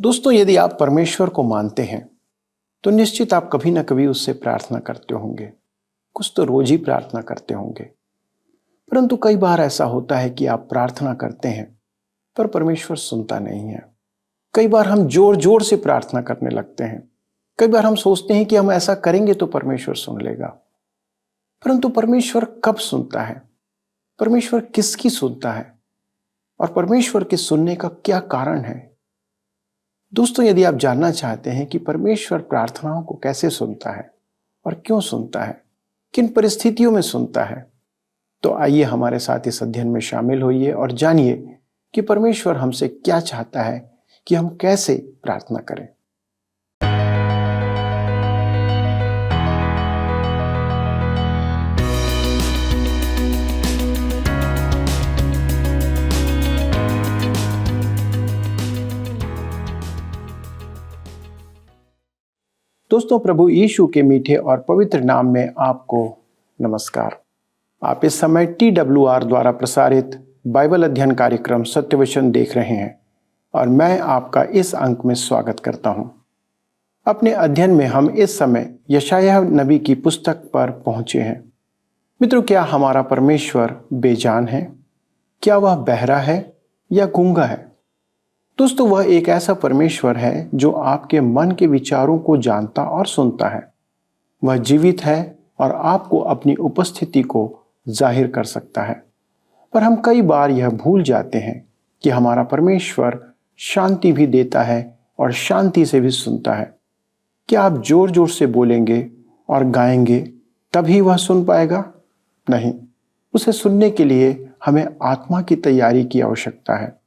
दोस्तों, यदि आप परमेश्वर को मानते हैं तो निश्चित आप कभी ना कभी उससे प्रार्थना करते होंगे। कुछ तो रोज ही प्रार्थना करते होंगे। परंतु कई बार ऐसा होता है कि आप प्रार्थना करते हैं पर परमेश्वर सुनता नहीं है। कई बार हम जोर जोर से प्रार्थना करने लगते हैं। कई बार हम सोचते हैं कि हम ऐसा करेंगे तो परमेश्वर सुन लेगा। परंतु परमेश्वर कब सुनता है? परमेश्वर किसकी सुनता है? और परमेश्वर के सुनने का क्या कारण है? दोस्तों, यदि आप जानना चाहते हैं कि परमेश्वर प्रार्थनाओं को कैसे सुनता है और क्यों सुनता है, किन परिस्थितियों में सुनता है, तो आइए हमारे साथ इस अध्ययन में शामिल होइए और जानिए कि परमेश्वर हमसे क्या चाहता है कि हम कैसे प्रार्थना करें। दोस्तों, प्रभु यीशु के मीठे और पवित्र नाम में आपको नमस्कार। आप इस समय TWR द्वारा प्रसारित बाइबल अध्ययन कार्यक्रम सत्यवचन देख रहे हैं और मैं आपका इस अंक में स्वागत करता हूं। अपने अध्ययन में हम इस समय यशायाह नबी की पुस्तक पर पहुंचे हैं। मित्रों, क्या हमारा परमेश्वर बेजान है? क्या वह बहरा है या गूंगा है? दोस्तों, वह एक ऐसा परमेश्वर है जो आपके मन के विचारों को जानता और सुनता है। वह जीवित है और आपको अपनी उपस्थिति को जाहिर कर सकता है। पर हम कई बार यह भूल जाते हैं कि हमारा परमेश्वर शांति भी देता है और शांति से भी सुनता है। क्या आप जोर जोर से बोलेंगे और गाएंगे तभी वह सुन पाएगा? नहीं, उसे सुनने के लिए हमें आत्मा की तैयारी की आवश्यकता है।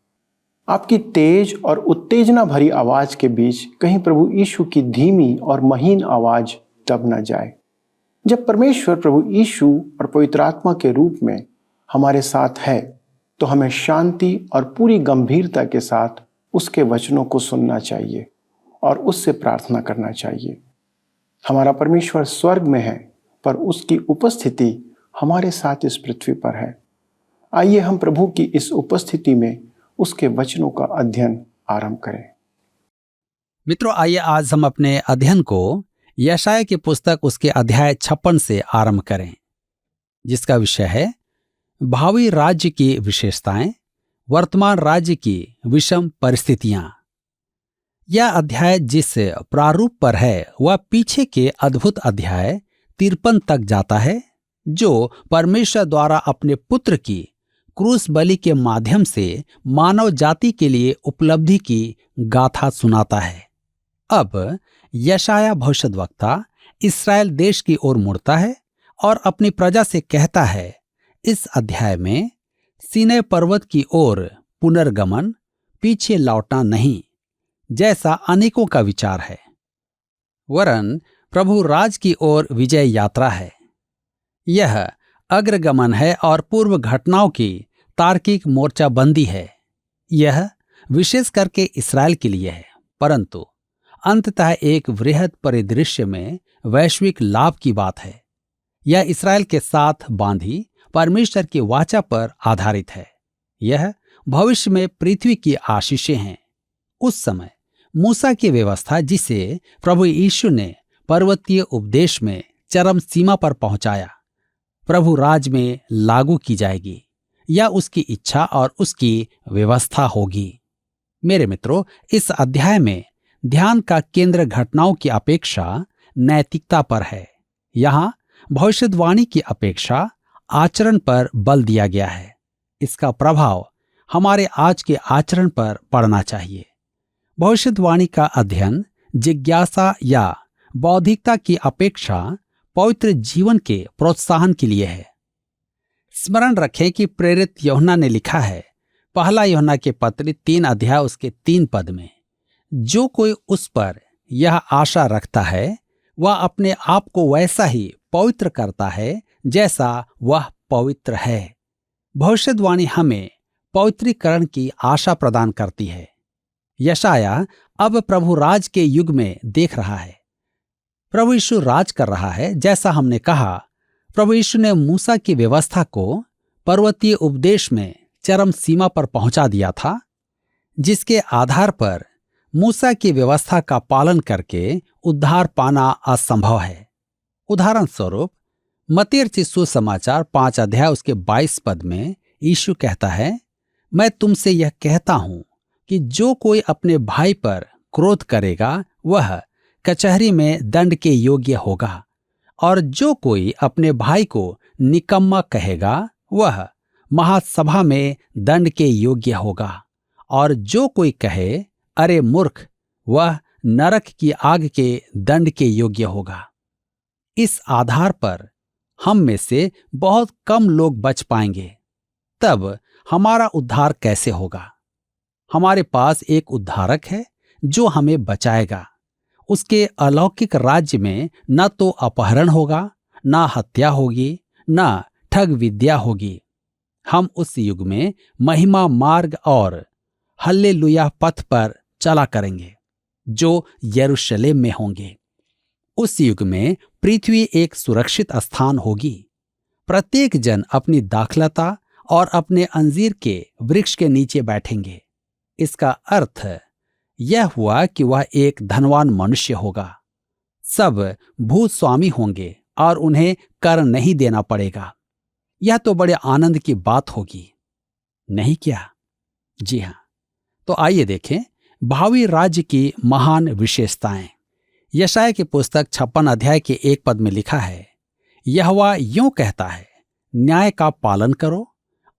आपकी तेज और उत्तेजना भरी आवाज के बीच कहीं प्रभु यीशु की धीमी और महीन आवाज दब न जाए। जब परमेश्वर प्रभु यीशु और पवित्र आत्मा के रूप में हमारे साथ है तो हमें शांति और पूरी गंभीरता के साथ उसके वचनों को सुनना चाहिए और उससे प्रार्थना करना चाहिए। हमारा परमेश्वर स्वर्ग में है पर उसकी उपस्थिति हमारे साथ इस पृथ्वी पर है। आइए हम प्रभु की इस उपस्थिति में उसके वचनों का अध्ययन आरंभ करें। मित्रों, आइए आज हम अपने अध्ययन को यशायाह की पुस्तक उसके अध्याय 56 से आरंभ करें, जिसका विषय है भावी राज्य की विशेषताएं, वर्तमान राज्य की विषम परिस्थितियां। यह अध्याय जिस प्रारूप पर है वह पीछे के अद्भुत अध्याय 53 तक जाता है, जो परमेश्वर द्वारा अपने पुत्र की क्रूस बलि के माध्यम से मानव जाति के लिए उपलब्धि की गाथा सुनाता है। अब यशायाह भविष्यद्वक्ता इस्राएल देश की ओर मुड़ता है और अपनी प्रजा से कहता है, इस अध्याय में सीनै पर्वत की ओर पुनर्गमन, पीछे लौटना नहीं, जैसा अनेकों का विचार है, वरन प्रभु राज की ओर विजय यात्रा है। यह अग्रगमन है और पूर्व घटनाओं की तार्किक मोर्चाबंदी है। यह विशेष करके इस्राएल के लिए है, परंतु अंततः एक वृहद परिदृश्य में वैश्विक लाभ की बात है। यह इस्राएल के साथ बांधी परमेश्वर की वाचा पर आधारित है। यह भविष्य में पृथ्वी की आशीषें हैं। उस समय मूसा की व्यवस्था, जिसे प्रभु यीशु ने पर्वतीय उपदेश में चरम सीमा पर पहुंचाया, प्रभु राज में लागू की जाएगी। यह उसकी इच्छा और उसकी व्यवस्था होगी। मेरे मित्रों, इस अध्याय में ध्यान का केंद्र घटनाओं की अपेक्षा नैतिकता पर है। यहाँ भविष्यवाणी की अपेक्षा आचरण पर बल दिया गया है। इसका प्रभाव हमारे आज के आचरण पर पड़ना चाहिए। भविष्यवाणी का अध्ययन जिज्ञासा या बौद्धिकता की अपेक्षा पवित्र जीवन के प्रोत्साहन के लिए है। स्मरण रखें कि प्रेरित यूहन्ना ने लिखा है, पहला यूहन्ना के पत्र 3 अध्याय उसके 3 पद में, जो कोई उस पर यह आशा रखता है वह अपने आप को वैसा ही पवित्र करता है जैसा वह पवित्र है। भविष्यवाणी हमें पवित्रीकरण की आशा प्रदान करती है। यशायाह अब प्रभु राज के युग में देख रहा है। प्रभु यीशु राज कर रहा है। जैसा हमने कहा, प्रभु यीशु ने मूसा की व्यवस्था को पर्वतीय उपदेश में चरम सीमा पर पहुंचा दिया था, जिसके आधार पर मूसा की व्यवस्था का पालन करके उद्धार पाना असंभव है। उदाहरण स्वरूप मत्ती रचित सुसमाचार 5 अध्याय उसके 22 पद में यीशु कहता है, मैं तुमसे यह कहता हूं कि जो कोई अपने भाई पर क्रोध करेगा वह कचहरी में दंड के योग्य होगा, और जो कोई अपने भाई को निकम्मा कहेगा वह महासभा में दंड के योग्य होगा, और जो कोई कहे अरे मूर्ख वह नरक की आग के दंड के योग्य होगा। इस आधार पर हम में से बहुत कम लोग बच पाएंगे। तब हमारा उद्धार कैसे होगा? हमारे पास एक उद्धारक है जो हमें बचाएगा। उसके अलौकिक राज्य में न तो अपहरण होगा, न हत्या होगी, न ठग विद्या होगी। हम उस युग में महिमा मार्ग और हल्लेलुया पथ पर चला करेंगे जो यरूशलेम में होंगे। उस युग में पृथ्वी एक सुरक्षित स्थान होगी। प्रत्येक जन अपनी दाखलता और अपने अंजीर के वृक्ष के नीचे बैठेंगे। इसका अर्थ यह हुआ कि वह एक धनवान मनुष्य होगा। सब भूस्वामी होंगे और उन्हें कर नहीं देना पड़ेगा। यह तो बड़े आनंद की बात होगी, नहीं क्या? जी हाँ। तो आइए देखें भावी राज्य की महान विशेषताएं। यशायाह की पुस्तक 56 अध्याय के 1 पद में लिखा है, यहोवा यूं कहता है, न्याय का पालन करो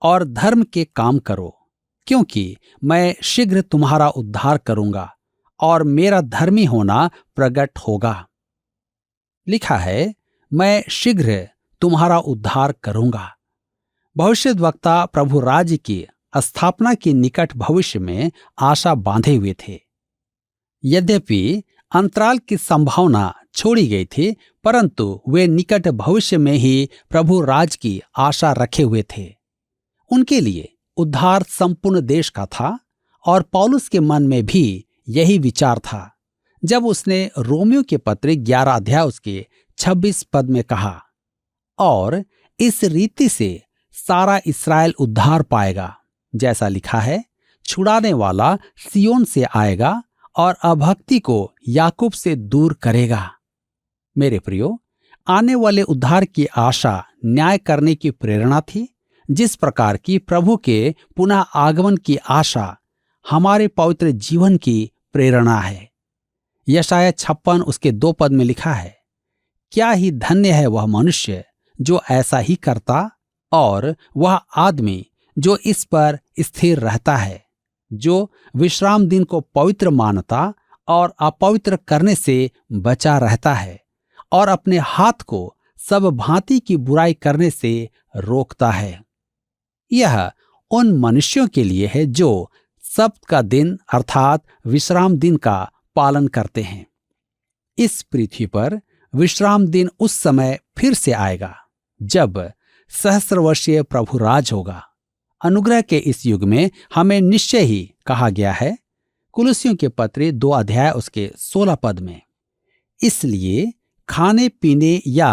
और धर्म के काम करो, क्योंकि मैं शीघ्र तुम्हारा उद्धार करूंगा और मेरा धर्मी होना प्रकट होगा। लिखा है, मैं शीघ्र तुम्हारा उद्धार करूंगा। भविष्यद्वक्ता प्रभु राज्य की स्थापना के निकट भविष्य में आशा बांधे हुए थे। यद्यपि अंतराल की संभावना छोड़ी गई थी, परंतु वे निकट भविष्य में ही प्रभु राज की आशा रखे हुए थे। उनके लिए उद्धार संपूर्ण देश का था, और पौलुस के मन में भी यही विचार था जब उसने रोमियो के पत्र 11 अध्याय उसके 26 पद में कहा, और इस रीति से सारा इस्राएल उद्धार पाएगा। जैसा लिखा है, छुड़ाने वाला सियोन से आएगा और अभक्ति को याकूब से दूर करेगा। मेरे प्रियो, आने वाले उद्धार की आशा न्याय करने की प्रेरणा थी, जिस प्रकार की प्रभु के पुनः आगमन की आशा हमारे पवित्र जीवन की प्रेरणा है। यशायाह 56 उसके 2 पद में लिखा है, क्या ही धन्य है वह मनुष्य जो ऐसा ही करता, और वह आदमी जो इस पर स्थिर रहता है, जो विश्राम दिन को पवित्र मानता और अपवित्र करने से बचा रहता है, और अपने हाथ को सब भांति की बुराई करने से रोकता है। यह उन मनुष्यों के लिए है जो सब्त का दिन अर्थात विश्राम दिन का पालन करते हैं। इस पृथ्वी पर विश्राम दिन उस समय फिर से आएगा जब सहस्रवर्षीय प्रभु राज होगा। अनुग्रह के इस युग में हमें निश्चय ही कहा गया है, कुलुसियों के पत्र 2 अध्याय उसके 16 पद में, इसलिए खाने पीने या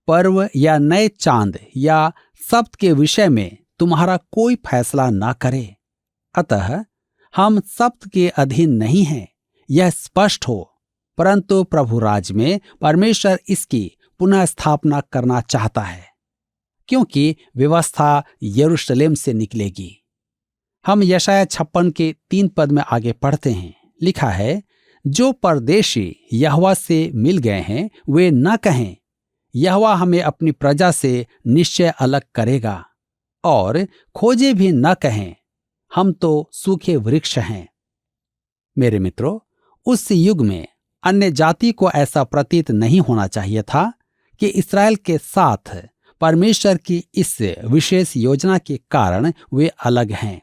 पर्व या नए चांद या सब्त के विषय में तुम्हारा कोई फैसला ना करे। अतः हम सब्त के अधीन नहीं हैं, यह स्पष्ट हो, परंतु प्रभु राज में परमेश्वर इसकी पुनः स्थापना करना चाहता है, क्योंकि व्यवस्था यरूशलेम से निकलेगी। हम यशायाह 56 के 3 पद में आगे पढ़ते हैं। लिखा है, जो परदेशी यहोवा से मिल गए हैं वे न कहें, यहोवा हमें अपनी प्रजा से निश्चय अलग करेगा, और खोजे भी न कहें, हम तो सूखे वृक्ष हैं। मेरे मित्रों, उस युग में अन्य जाति को ऐसा प्रतीत नहीं होना चाहिए था कि इस्राएल के साथ परमेश्वर की इस विशेष योजना के कारण वे अलग हैं।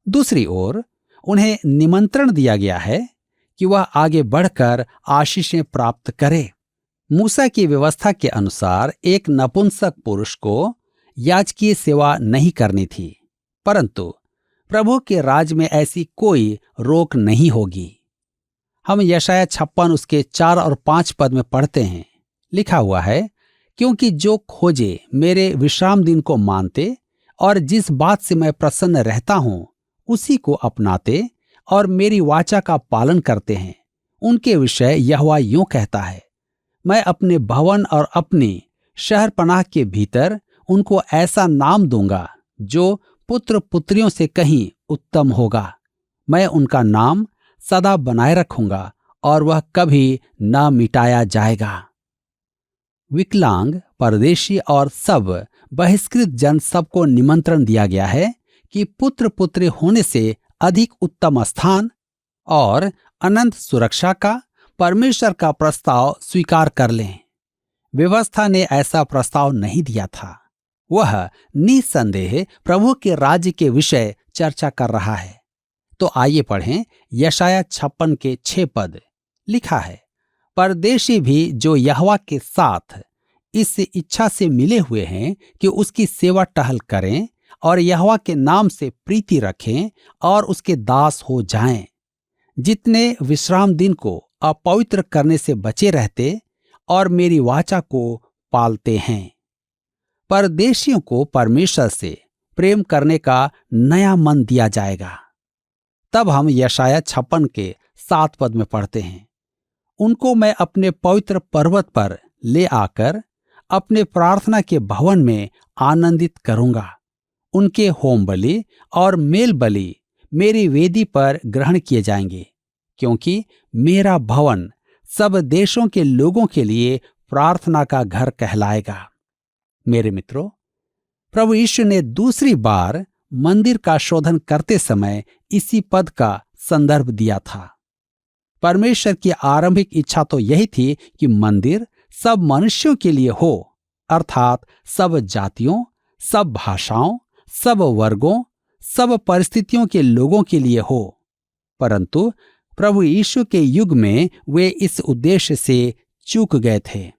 दूसरी ओर उन्हें निमंत्रण दिया गया है कि वह आगे बढ़कर आशीषें प्राप्त करें। मूसा की व्यवस्था के अनुसार एक नपुंसक पुरुष को याजकीय सेवा नहीं करनी थी, परंतु प्रभु के राज में ऐसी कोई रोक नहीं होगी। हम यशायाह 56 उसके 4 और 5 पद में पढ़ते हैं। लिखा हुआ है, क्योंकि जो खोजे मेरे विश्राम दिन को मानते और जिस बात से मैं प्रसन्न रहता हूं उसी को अपनाते और मेरी वाचा का पालन करते हैं, उनके विषय यहोवा यूं कहता है, मैं अपने भवन और अपनी शहर पनाह के भीतर उनको ऐसा नाम दूंगा जो पुत्र पुत्रियों से कहीं उत्तम होगा। मैं उनका नाम सदा बनाए रखूंगा और वह कभी न मिटाया जाएगा। विकलांग, परदेशी और सब बहिष्कृत जन सबको निमंत्रण दिया गया है कि पुत्र पुत्री होने से अधिक उत्तम स्थान और अनंत सुरक्षा का परमेश्वर का प्रस्ताव स्वीकार कर लें। व्यवस्था ने ऐसा प्रस्ताव नहीं दिया था। वह निसंदेह प्रभु के राज्य के विषय चर्चा कर रहा है। तो आइए पढ़ें यशाया 56 के 6 पद। लिखा है, परदेशी भी जो यहोवा के साथ इस इच्छा से मिले हुए हैं कि उसकी सेवा टहल करें और यहोवा के नाम से प्रीति रखें और उसके दास हो जाएं, जितने विश्राम दिन को अपवित्र करने से बचे रहते और मेरी वाचा को पालते हैं। परदेशियों को परमेश्वर से प्रेम करने का नया मन दिया जाएगा। तब हम यशाया 56 के 7 पद में पढ़ते हैं, उनको मैं अपने पवित्र पर्वत पर ले आकर अपने प्रार्थना के भवन में आनंदित करूंगा। उनके होम बलि और मेल बलि मेरी वेदी पर ग्रहण किए जाएंगे, क्योंकि मेरा भवन सब देशों के लोगों के लिए प्रार्थना का घर कहलाएगा। मेरे मित्रों, प्रभु यीशु ने दूसरी बार मंदिर का शोधन करते समय इसी पद का संदर्भ दिया था। परमेश्वर की आरंभिक इच्छा तो यही थी कि मंदिर सब मनुष्यों के लिए हो, अर्थात सब जातियों, सब भाषाओं, सब वर्गों, सब परिस्थितियों के लोगों के लिए हो। परंतु प्रभु यीशु के युग में वे इस उद्देश्य से चूक गए थे।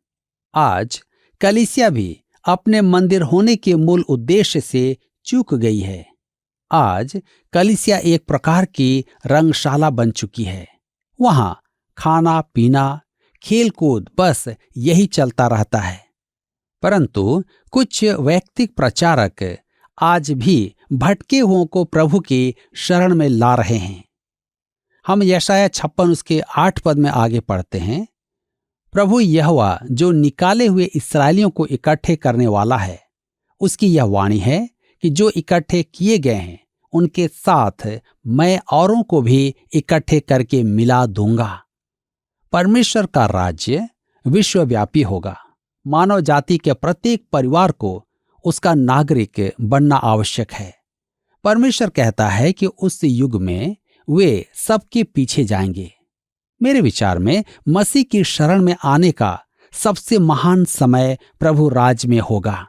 आज कलीसिया भी अपने मंदिर होने के मूल उद्देश्य से चूक गई है। आज कलीसिया एक प्रकार की रंगशाला बन चुकी है। वहां खाना पीना, खेल कूद, बस यही चलता रहता है। परंतु कुछ वैयक्तिक प्रचारक आज भी भटके हुओं को प्रभु की शरण में ला रहे हैं। हम यशाया 56 उसके 8 पद में आगे पढ़ते हैं, प्रभु यहोवा जो निकाले हुए इस्राएलियों को इकट्ठे करने वाला है, उसकी यह वाणी है कि जो इकट्ठे किए गए हैं उनके साथ मैं औरों को भी इकट्ठे करके मिला दूंगा। परमेश्वर का राज्य विश्वव्यापी होगा। मानव जाति के प्रत्येक परिवार को उसका नागरिक बनना आवश्यक है। परमेश्वर कहता है कि उस युग में वे सबके पीछे जाएंगे। मेरे विचार में मसीह की शरण में आने का सबसे महान समय प्रभु राज्य में होगा।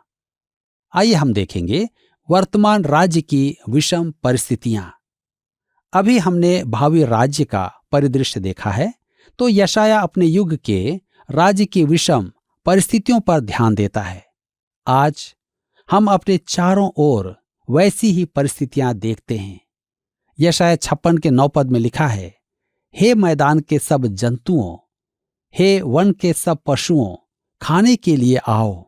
आइए हम देखेंगे वर्तमान राज्य की विषम परिस्थितियां। अभी हमने भावी राज्य का परिदृश्य देखा है, तो यशाया अपने युग के राज्य की विषम परिस्थितियों पर ध्यान देता है। आज हम अपने चारों ओर वैसी ही परिस्थितियां देखते हैं। यशाया 56 के 9 पद में लिखा है, हे मैदान के सब जंतुओं, हे वन के सब पशुओं, खाने के लिए आओ।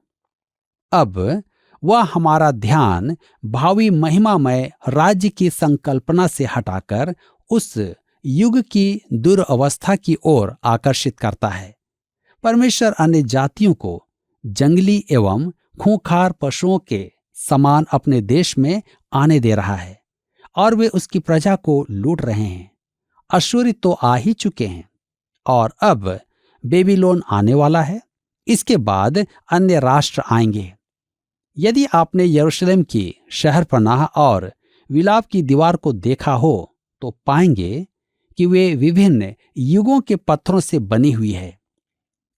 अब वह हमारा ध्यान भावी महिमामय राज्य की संकल्पना से हटाकर उस युग की दुरवस्था की ओर आकर्षित करता है। परमेश्वर अन्य जातियों को जंगली एवं खूंखार पशुओं के समान अपने देश में आने दे रहा है और वे उसकी प्रजा को लूट रहे हैं। अश्शूरी तो आ ही चुके हैं और अब बेबीलोन आने वाला है। इसके बाद अन्य राष्ट्र आएंगे। यदि आपने यरूशलेम की शहरपनाह और विलाप की दीवार को देखा हो तो पाएंगे कि वे विभिन्न युगों के पत्थरों से बनी हुई है।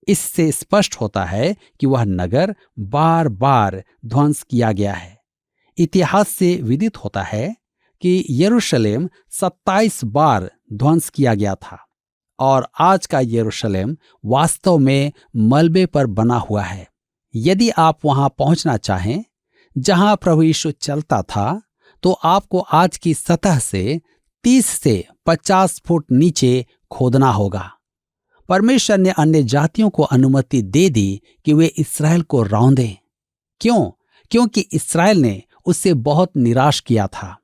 इससे स्पष्ट होता है कि वह नगर बार बार ध्वंस किया गया है। इतिहास से विदित होता है कि यरूशलेम 27 बार ध्वंस किया गया था और आज का यरूशलेम वास्तव में मलबे पर बना हुआ है। यदि आप वहां पहुंचना चाहें जहां प्रभु यीशु चलता था, तो आपको आज की सतह से 30 से 50 फुट नीचे खोदना होगा। परमेश्वर ने अन्य जातियों को अनुमति दे दी कि वे इस्राएल को रौंदें। क्यों? क्योंकि इस्राएल ने उससे बहुत निराश किया था।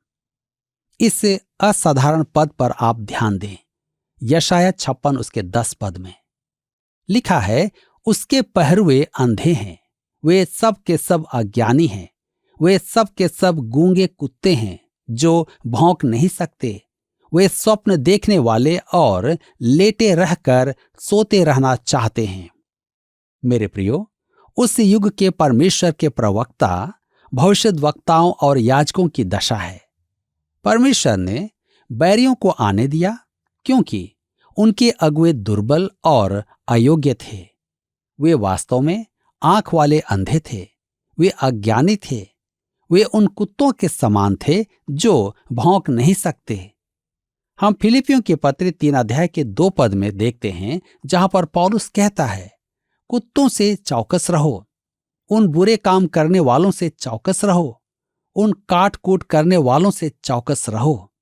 इस असाधारण पद पर आप ध्यान दें। यशाया 56 उसके 10 पद में लिखा है, उसके पहरुए अंधे हैं, वे सब के सब अज्ञानी हैं, वे सब के सब गूंगे कुत्ते हैं जो भौंक नहीं सकते, वे स्वप्न देखने वाले और लेटे रहकर सोते रहना चाहते हैं। मेरे प्रियो, उस युग के परमेश्वर के प्रवक्ता, भविष्यद्वक्ताओं और याजकों की दशा है। परमेश्वर ने बैरियों को आने दिया क्योंकि उनके अगुए दुर्बल और अयोग्य थे। वे वास्तव में आंख वाले अंधे थे, वे अज्ञानी थे, वे उन कुत्तों के समान थे जो भौंक नहीं सकते। हम फिलिपियों के पत्र 3 अध्याय के 2 पद में देखते हैं, जहां पर पौलुस कहता है, कुत्तों से चौकस रहो, उन बुरे काम करने वालों से चौकस रहो, उन काट कूट करने वालों से चौकस रहो।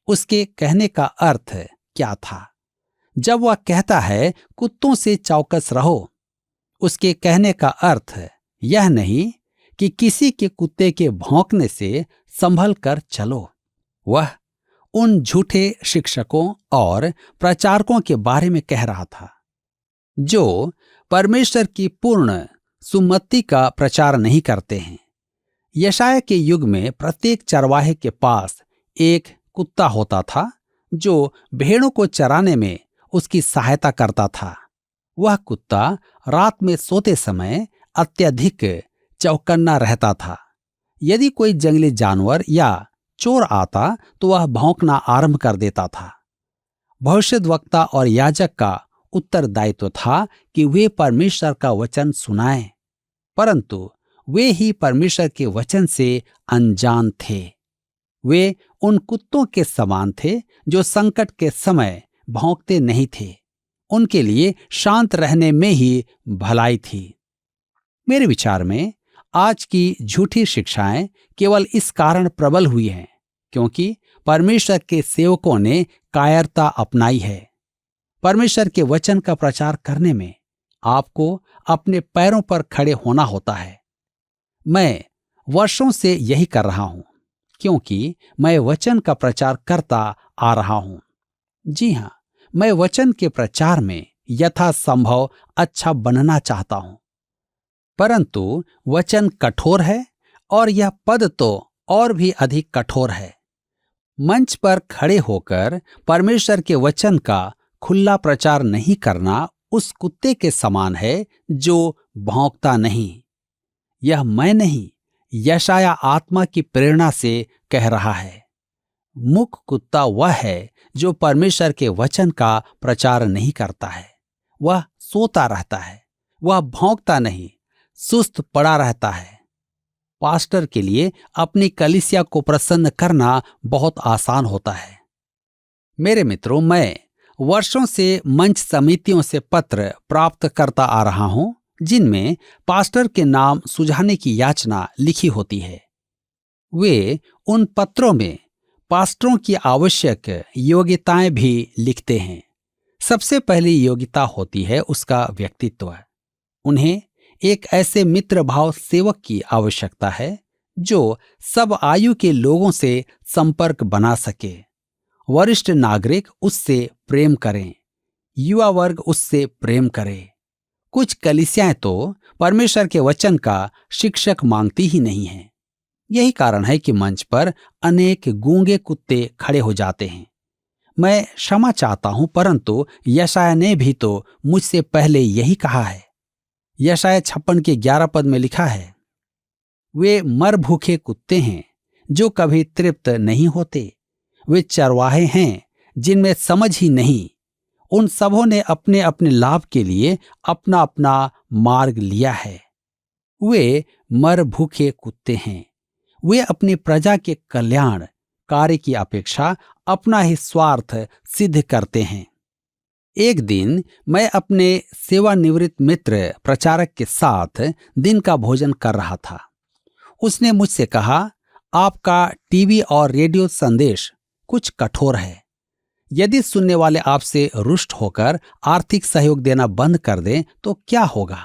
उसके कहने का अर्थ क्या था? जब वह कहता है कुत्तों से चौकस रहो, उसके कहने का अर्थ यह नहीं कि किसी के कुत्ते के भौंकने से संभल कर चलो। वह उन झूठे शिक्षकों और प्रचारकों के बारे में कह रहा था जो परमेश्वर की पूर्ण सुमति का प्रचार नहीं करते हैं। यशाया के युग में प्रत्येक चरवाहे के पास एक कुत्ता होता था जो भेड़ों को चराने में उसकी सहायता करता था। वह कुत्ता रात में सोते समय अत्यधिक चौकन्ना रहता था। यदि कोई जंगली जानवर या चोर आता तो वह भौंकना आरंभ कर देता था। भविष्यद्वक्ता और याजक का उत्तरदायित्व था कि वे परमेश्वर का वचन सुनाएं, परंतु वे ही परमेश्वर के वचन से अनजान थे। वे उन कुत्तों के समान थे जो संकट के समय भौंकते नहीं थे। उनके लिए शांत रहने में ही भलाई थी। मेरे विचार में आज की झूठी शिक्षाएं केवल इस कारण प्रबल हुई हैं क्योंकि परमेश्वर के सेवकों ने कायरता अपनाई है। परमेश्वर के वचन का प्रचार करने में आपको अपने पैरों पर खड़े होना होता है। मैं वर्षों से यही कर रहा हूं क्योंकि मैं वचन का प्रचार करता आ रहा हूं। जी हां, मैं वचन के प्रचार में यथासंभव अच्छा बनना चाहता हूं, परंतु वचन कठोर है और यह पद तो और भी अधिक कठोर है। मंच पर खड़े होकर परमेश्वर के वचन का खुला प्रचार नहीं करना उस कुत्ते के समान है जो भौंकता नहीं। यह मैं नहीं, यशाया आत्मा की प्रेरणा से कह रहा है। मूक कुत्ता वह है जो परमेश्वर के वचन का प्रचार नहीं करता है। वह सोता रहता है, वह भौंकता नहीं, सुस्त पड़ा रहता है। पास्टर के लिए अपनी कलीसिया को प्रसन्न करना बहुत आसान होता है। मेरे मित्रों, मैं वर्षों से मंच समितियों से पत्र प्राप्त करता आ रहा हूं जिनमें पास्टर के नाम सुझाने की याचना लिखी होती है। वे उन पत्रों में पास्टरों की आवश्यक योग्यताएं भी लिखते हैं। सबसे पहली योग्यता होती है उसका व्यक्तित्व। उन्हें एक ऐसे मित्र भाव सेवक की आवश्यकता है जो सब आयु के लोगों से संपर्क बना सके। वरिष्ठ नागरिक उससे प्रेम करें, युवा वर्ग उससे प्रेम करे। कुछ कलीसियाएं तो परमेश्वर के वचन का शिक्षक मांगती ही नहीं हैं। यही कारण है कि मंच पर अनेक गूंगे कुत्ते खड़े हो जाते हैं। मैं क्षमा चाहता हूं, परंतु यशाया ने भी तो मुझसे पहले यही कहा है। यशाया 56 के 11 पद में लिखा है, वे मर भूखे कुत्ते हैं जो कभी तृप्त नहीं होते। वे चरवाहे हैं जिनमें समझ ही नहीं। उन सबों ने अपने अपने लाभ के लिए अपना अपना मार्ग लिया है। वे मर भूखे कुत्ते हैं। वे अपनी प्रजा के कल्याण कार्य की अपेक्षा अपना ही स्वार्थ सिद्ध करते हैं। एक दिन मैं अपने सेवानिवृत्त मित्र प्रचारक के साथ दिन का भोजन कर रहा था। उसने मुझसे कहा, आपका टीवी और रेडियो संदेश कुछ कठोर है। यदि सुनने वाले आपसे रुष्ट होकर आर्थिक सहयोग देना बंद कर दें तो क्या होगा?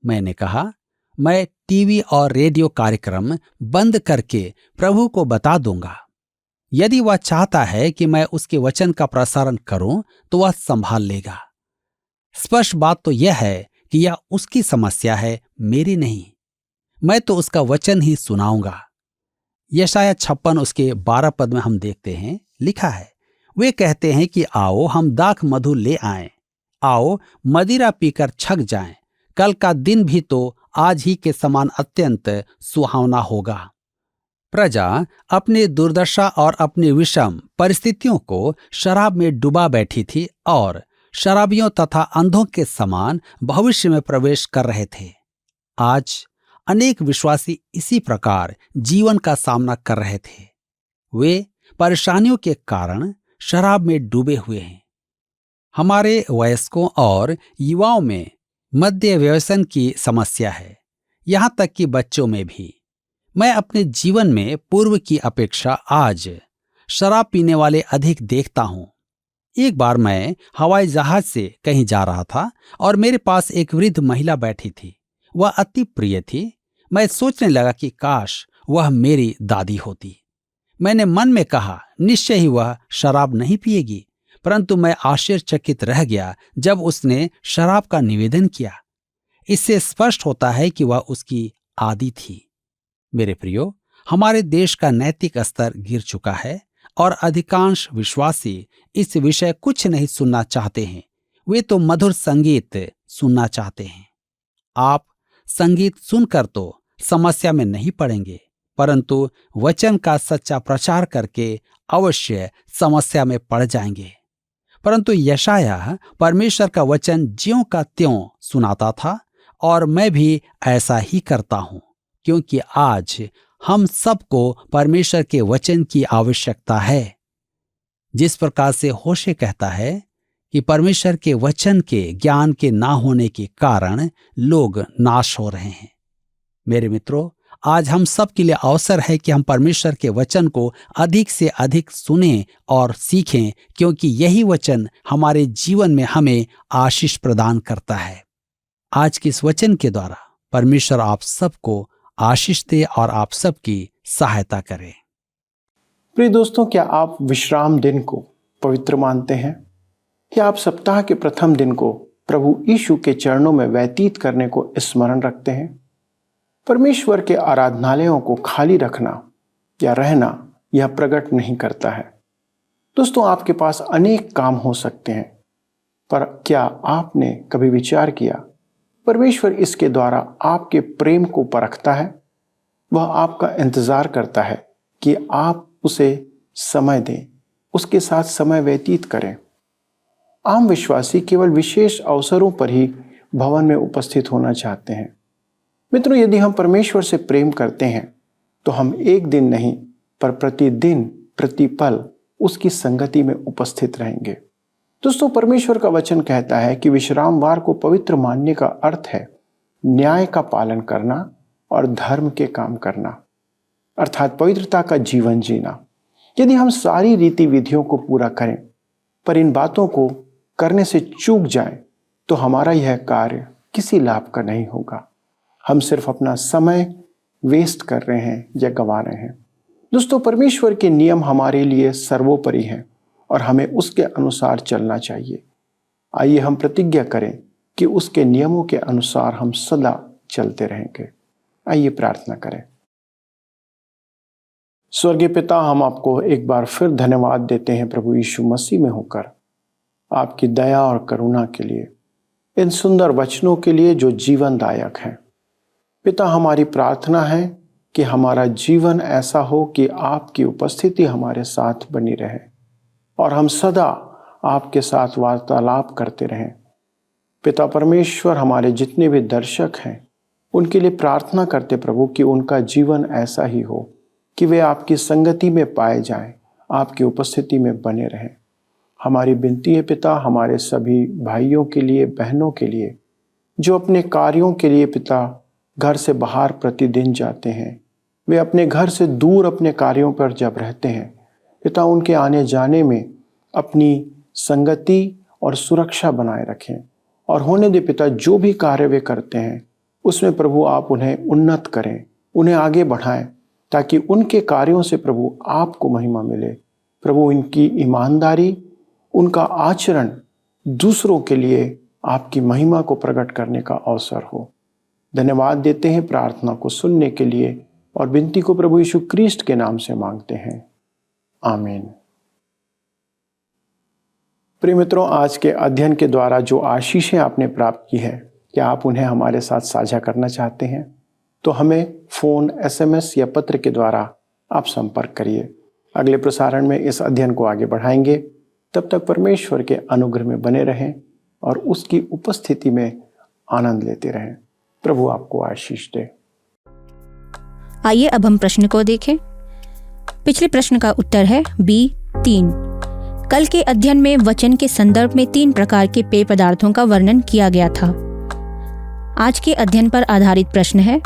मैंने कहा, मैं टीवी और रेडियो कार्यक्रम बंद करके प्रभु को बता दूंगा। यदि वह चाहता है कि मैं उसके वचन का प्रसारण करूं तो वह संभाल लेगा। स्पष्ट बात तो यह है कि यह उसकी समस्या है, मेरी नहीं। मैं तो उसका वचन ही सुनाऊंगा। यशाया 56 उसके 12 पद में हम देखते हैं, लिखा है, वे कहते हैं कि आओ हम दाख मधु ले आएं, आओ मदिरा पीकर छक जाएं, कल का दिन भी तो आज ही के समान अत्यंत सुहावना होगा। प्रजा अपनी दुर्दशा और अपनी विषम परिस्थितियों को शराब में डुबा बैठी थी और शराबियों तथा अंधों के समान भविष्य में प्रवेश कर रहे थे। आज अनेक विश्वासी इसी प्रकार जीवन का सामना कर रहे थे। वे परेशानियों के कारण शराब में डूबे हुए हैं। हमारे वयस्कों और युवाओं में मद्य व्यसन की समस्या है, यहां तक कि बच्चों में भी। मैं अपने जीवन में पूर्व की अपेक्षा आज शराब पीने वाले अधिक देखता हूं। एक बार मैं हवाई जहाज से कहीं जा रहा था और मेरे पास एक वृद्ध महिला बैठी थी। वह अति प्रिय थी। मैं सोचने लगा कि काश वह मेरी दादी होती। मैंने मन में कहा, निश्चय ही वह शराब नहीं पिएगी, परंतु मैं आश्चर्यचकित रह गया जब उसने शराब का निवेदन किया। इससे स्पष्ट होता है कि वह उसकी आदी थी। मेरे प्रियो, हमारे देश का नैतिक स्तर गिर चुका है और अधिकांश विश्वासी इस विषय कुछ नहीं सुनना चाहते हैं। वे तो मधुर संगीत सुनना चाहते हैं। आप संगीत सुनकर तो समस्या में नहीं पड़ेंगे, परंतु वचन का सच्चा प्रचार करके अवश्य समस्या में पड़ जाएंगे। परंतु यशायाह परमेश्वर का वचन ज्यों का त्यों सुनाता था और मैं भी ऐसा ही करता हूं, क्योंकि आज हम सबको परमेश्वर के वचन की आवश्यकता है। जिस प्रकार से होशे कहता है कि परमेश्वर के वचन के ज्ञान के ना होने के कारण लोग नाश हो रहे हैं। मेरे मित्रों, आज हम सब के लिए अवसर है कि हम परमेश्वर के वचन को अधिक से अधिक सुनें और सीखें, क्योंकि यही वचन हमारे जीवन में हमें आशीष प्रदान करता है। आज के इस वचन के द्वारा परमेश्वर आप सबको आशीष दे और आप सबकी सहायता करें। प्रिय दोस्तों, क्या आप विश्राम दिन को पवित्र मानते हैं? क्या आप सप्ताह के प्रथम दिन को प्रभु यीशु के चरणों में व्यतीत करने को स्मरण रखते हैं? परमेश्वर के आराधनालयों को खाली रखना या रहना यह प्रकट नहीं करता है। दोस्तों, आपके पास अनेक काम हो सकते हैं, पर क्या आपने कभी विचार किया परमेश्वर इसके द्वारा आपके प्रेम को परखता है? वह आपका इंतजार करता है कि आप उसे समय दें, उसके साथ समय व्यतीत करें। आम विश्वासी केवल विशेष अवसरों पर ही भवन में उपस्थित होना चाहते हैं। मित्रों, यदि हम परमेश्वर से प्रेम करते हैं तो हम एक दिन नहीं पर प्रतिदिन प्रतिपल उसकी संगति में उपस्थित रहेंगे। दोस्तों, परमेश्वर का वचन कहता है कि विश्रामवार को पवित्र मानने का अर्थ है न्याय का पालन करना और धर्म के काम करना, अर्थात पवित्रता का जीवन जीना। यदि हम सारी रीति विधियों को पूरा करें पर इन बातों को करने से चूक जाएं, तो हमारा यह कार्य किसी लाभ का नहीं होगा। हम सिर्फ अपना समय वेस्ट कर रहे हैं या गंवा रहे हैं। दोस्तों, परमेश्वर के नियम हमारे लिए सर्वोपरि हैं और हमें उसके अनुसार चलना चाहिए। आइए हम प्रतिज्ञा करें कि उसके नियमों के अनुसार हम सदा चलते रहेंगे। आइए प्रार्थना करें। स्वर्गीय पिता, हम आपको एक बार फिर धन्यवाद देते हैं प्रभु यीशु मसीह में होकर, आपकी दया और करुणा के लिए, इन सुंदर वचनों के लिए जो जीवनदायक हैं। पिता, हमारी प्रार्थना है कि हमारा जीवन ऐसा हो कि आपकी उपस्थिति हमारे साथ बनी रहे और हम सदा आपके साथ वार्तालाप करते रहें। पिता परमेश्वर, हमारे जितने भी दर्शक हैं उनके लिए प्रार्थना करते प्रभु कि उनका जीवन ऐसा ही हो कि वे आपकी संगति में पाए जाएं, आपकी उपस्थिति में बने रहें। हमारी विनती है पिता, हमारे सभी भाइयों के लिए, बहनों के लिए जो अपने कार्यों के लिए पिता घर से बाहर प्रतिदिन जाते हैं, वे अपने घर से दूर अपने कार्यों पर जब रहते हैं पिता, उनके आने जाने में अपनी संगति और सुरक्षा बनाए रखें और होने दे पिता, जो भी कार्य वे करते हैं उसमें प्रभु आप उन्हें उन्नत करें, उन्हें आगे बढ़ाएं ताकि उनके कार्यों से प्रभु आपको महिमा मिले। प्रभु इनकी ईमानदारी, उनका आचरण दूसरों के लिए आपकी महिमा को प्रकट करने का अवसर हो। धन्यवाद देते हैं प्रार्थना को सुनने के लिए और विनती को प्रभु यीशु क्रिस्ट के नाम से मांगते हैं, आमीन। प्रिय मित्रों, आज के अध्ययन के द्वारा जो आशीषें आपने प्राप्त की है, क्या आप उन्हें हमारे साथ साझा करना चाहते हैं? तो हमें फ़ोन, SMS या पत्र के द्वारा आप संपर्क करिए। अगले प्रसारण में इस अध्ययन को आगे बढ़ाएंगे। तब तक परमेश्वर के अनुग्रह में बने रहें और उसकी उपस्थिति में आनंद लेते रहें। प्रभु आपको आशीष दे। आइए अब हम प्रश्न को देखें। पिछले प्रश्न का उत्तर है B3। कल के अध्ययन में वचन के संदर्भ में 3 प्रकार के पेय पदार्थों का वर्णन किया गया था। आज के अध्ययन पर आधारित प्रश्न है,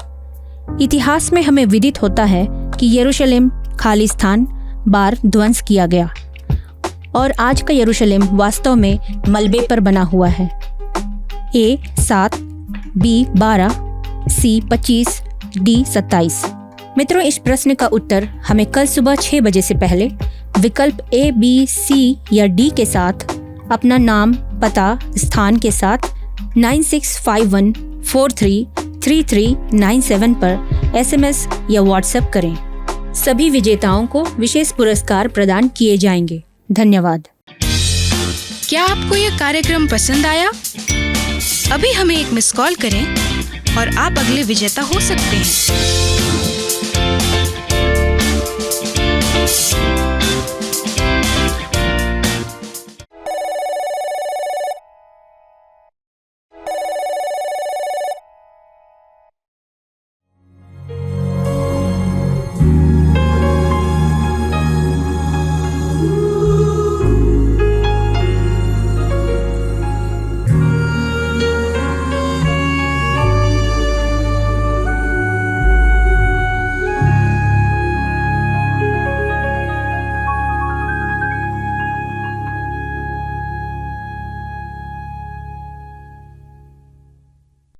इतिहास में हमें विदित होता है कि यरूशलेम खालिस्तान बार ध्वंस किया गया और आज का यरूशलेम वास्तव में मलबे पर बना हुआ है। A 7, B 12, C 25, D 27। मित्रों, इस प्रश्न का उत्तर हमें कल सुबह 6 बजे से पहले विकल्प A, B, C या D के साथ अपना नाम, पता, स्थान के साथ 9651433397 पर SMS या WhatsApp करें। सभी विजेताओं को विशेष पुरस्कार प्रदान किए जाएंगे। धन्यवाद। क्या आपको यह कार्यक्रम पसंद आया? अभी हमें एक मिस कॉल करें और आप अगले विजेता हो सकते हैं।